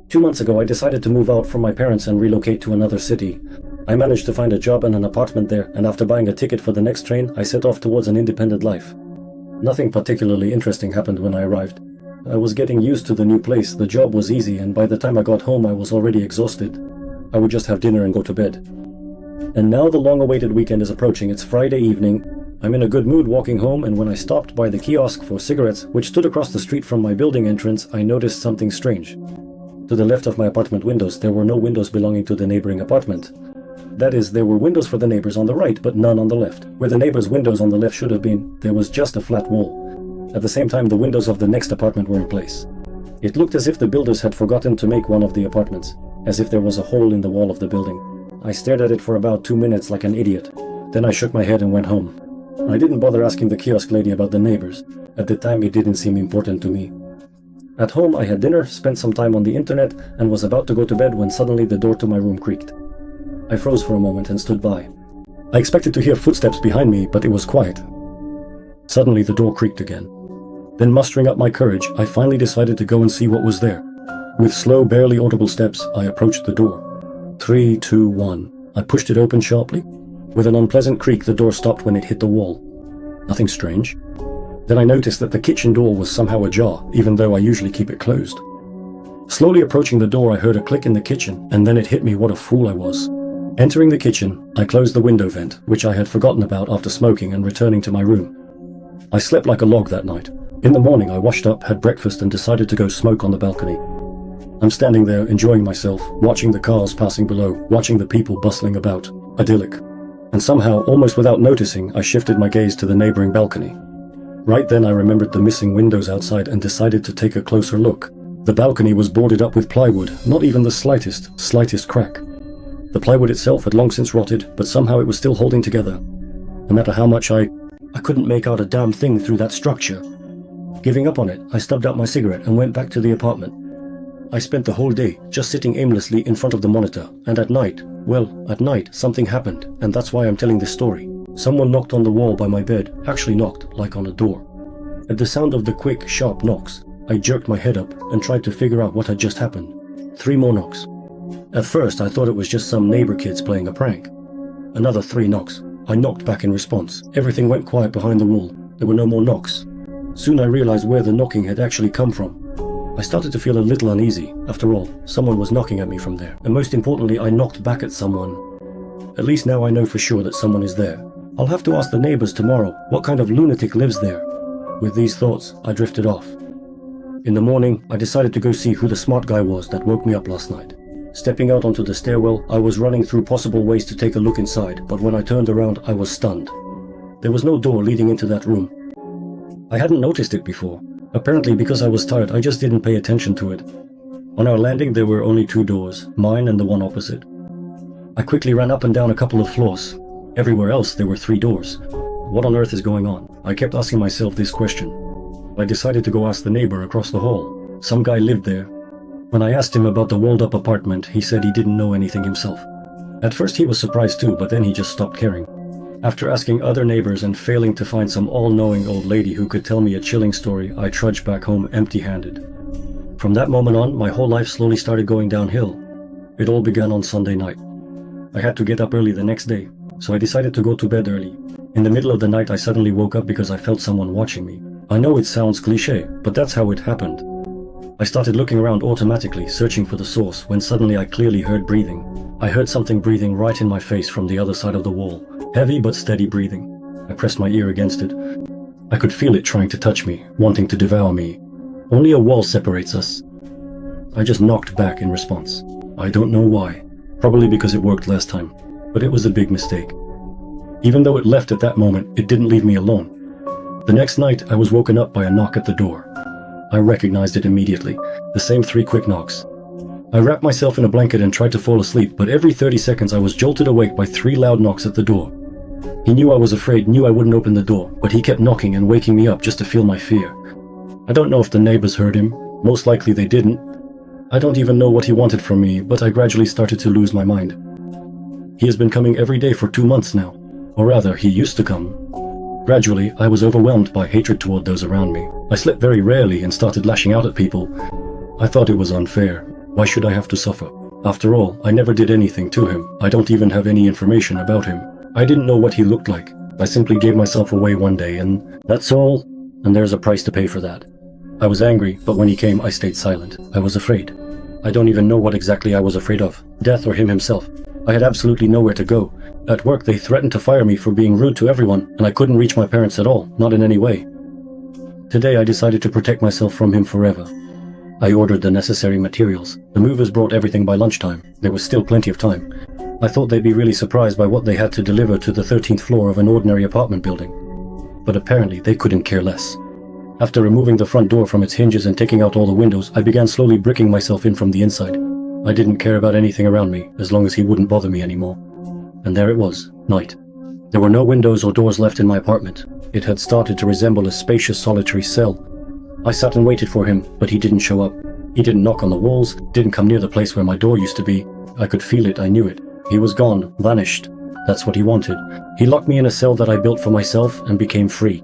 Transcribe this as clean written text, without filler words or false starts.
2 months ago, I decided to move out from my parents and relocate to another city. I managed to find a job and an apartment there, and after buying a ticket for the next train, I set off towards an independent life. Nothing particularly interesting happened when I arrived. I was getting used to the new place, the job was easy, and by the time I got home I was already exhausted. I would just have dinner and go to bed. And now the long-awaited weekend is approaching. It's Friday evening. I'm in a good mood walking home, and when I stopped by the kiosk for cigarettes, which stood across the street from my building entrance, I noticed something strange. To the left of my apartment windows, there were no windows belonging to the neighboring apartment. That is, there were windows for the neighbors on the right, but none on the left. Where the neighbors' windows on the left should have been, there was just a flat wall. At the same time, the windows of the next apartment were in place. It looked as if the builders had forgotten to make one of the apartments, as if there was a hole in the wall of the building. I stared at it for about 2 minutes like an idiot. Then I shook my head and went home. I didn't bother asking the kiosk lady about the neighbors. At the time, it didn't seem important to me. At home, I had dinner, spent some time on the internet, and was about to go to bed when suddenly the door to my room creaked. I froze for a moment and stood by. I expected to hear footsteps behind me, but it was quiet. Suddenly, the door creaked again. Then, mustering up my courage, I finally decided to go and see what was there. With slow, barely audible steps, I approached the door. 3, 2, 1. I pushed it open sharply. With an unpleasant creak, the door stopped when it hit the wall. Nothing strange. Then I noticed that the kitchen door was somehow ajar, even though I usually keep it closed. Slowly approaching the door, I heard a click in the kitchen, and then it hit me what a fool I was. Entering the kitchen, I closed the window vent, which I had forgotten about after smoking and returning to my room. I slept like a log that night. In the morning, I washed up, had breakfast, and decided to go smoke on the balcony. I'm standing there, enjoying myself, watching the cars passing below, watching the people bustling about. Idyllic. And somehow, almost without noticing, I shifted my gaze to the neighboring balcony. Right then I remembered the missing windows outside and decided to take a closer look. The balcony was boarded up with plywood, not even the slightest crack. The plywood itself had long since rotted, but somehow it was still holding together. No matter how much I couldn't make out a damn thing through that structure. Giving up on it, I stubbed out my cigarette and went back to the apartment. I spent the whole day just sitting aimlessly in front of the monitor, and at night, something happened, and that's why I'm telling this story. Someone knocked on the wall by my bed, actually knocked like on a door. At the sound of the quick, sharp knocks, I jerked my head up and tried to figure out what had just happened. 3 more knocks. At first, I thought it was just some neighbor kids playing a prank. Another 3 knocks. I knocked back in response. Everything went quiet behind the wall. There were no more knocks. Soon I realized where the knocking had actually come from. I started to feel a little uneasy. After all, someone was knocking at me from there. And most importantly, I knocked back at someone. At least now I know for sure that someone is there. I'll have to ask the neighbors tomorrow what kind of lunatic lives there. With these thoughts, I drifted off. In the morning, I decided to go see who the smart guy was that woke me up last night. Stepping out onto the stairwell, I was running through possible ways to take a look inside, but when I turned around, I was stunned. There was no door leading into that room. I hadn't noticed it before. Apparently, because I was tired, I just didn't pay attention to it. On our landing, there were only 2 doors, mine and the one opposite. I quickly ran up and down a couple of floors. Everywhere else, there were 3 doors. What on earth is going on? I kept asking myself this question. I decided to go ask the neighbor across the hall. Some guy lived there. When I asked him about the walled-up apartment, he said he didn't know anything himself. At first he was surprised too, but then he just stopped caring. After asking other neighbors and failing to find some all-knowing old lady who could tell me a chilling story, I trudged back home empty-handed. From that moment on, my whole life slowly started going downhill. It all began on Sunday night. I had to get up early the next day, so I decided to go to bed early. In the middle of the night, I suddenly woke up because I felt someone watching me. I know it sounds cliché, but that's how it happened. I started looking around automatically, searching for the source, when suddenly I clearly heard breathing. I heard something breathing right in my face from the other side of the wall. Heavy but steady breathing. I pressed my ear against it. I could feel it trying to touch me, wanting to devour me. Only a wall separates us. I just knocked back in response. I don't know why. Probably because it worked last time. But it was a big mistake. Even though it left at that moment, it didn't leave me alone. The next night, I was woken up by a knock at the door. I recognized it immediately. The same 3 quick knocks. I wrapped myself in a blanket and tried to fall asleep, but every 30 seconds I was jolted awake by 3 loud knocks at the door. He knew I was afraid, knew I wouldn't open the door, but he kept knocking and waking me up just to feel my fear. I don't know if the neighbors heard him. Most likely they didn't. I don't even know what he wanted from me, but I gradually started to lose my mind. He has been coming every day for 2 months now. Or rather, he used to come. Gradually, I was overwhelmed by hatred toward those around me. I slept very rarely and started lashing out at people. I thought it was unfair. Why should I have to suffer? After all, I never did anything to him. I don't even have any information about him. I didn't know what he looked like. I simply gave myself away one day, and that's all. And there's a price to pay for that. I was angry, but when he came, I stayed silent. I was afraid. I don't even know what exactly I was afraid of. Death or him himself. I had absolutely nowhere to go. At work, they threatened to fire me for being rude to everyone, and I couldn't reach my parents at all, not in any way. Today, I decided to protect myself from him forever. I ordered the necessary materials. The movers brought everything by lunchtime. There was still plenty of time. I thought they'd be really surprised by what they had to deliver to the 13th floor of an ordinary apartment building. But apparently, they couldn't care less. After removing the front door from its hinges and taking out all the windows, I began slowly bricking myself in from the inside. I didn't care about anything around me, as long as he wouldn't bother me anymore. And there it was, night. There were no windows or doors left in my apartment. It had started to resemble a spacious solitary cell. I sat and waited for him, but he didn't show up. He didn't knock on the walls, didn't come near the place where my door used to be. I could feel it, I knew it. He was gone, vanished. That's what he wanted. He locked me in a cell that I built for myself and became free.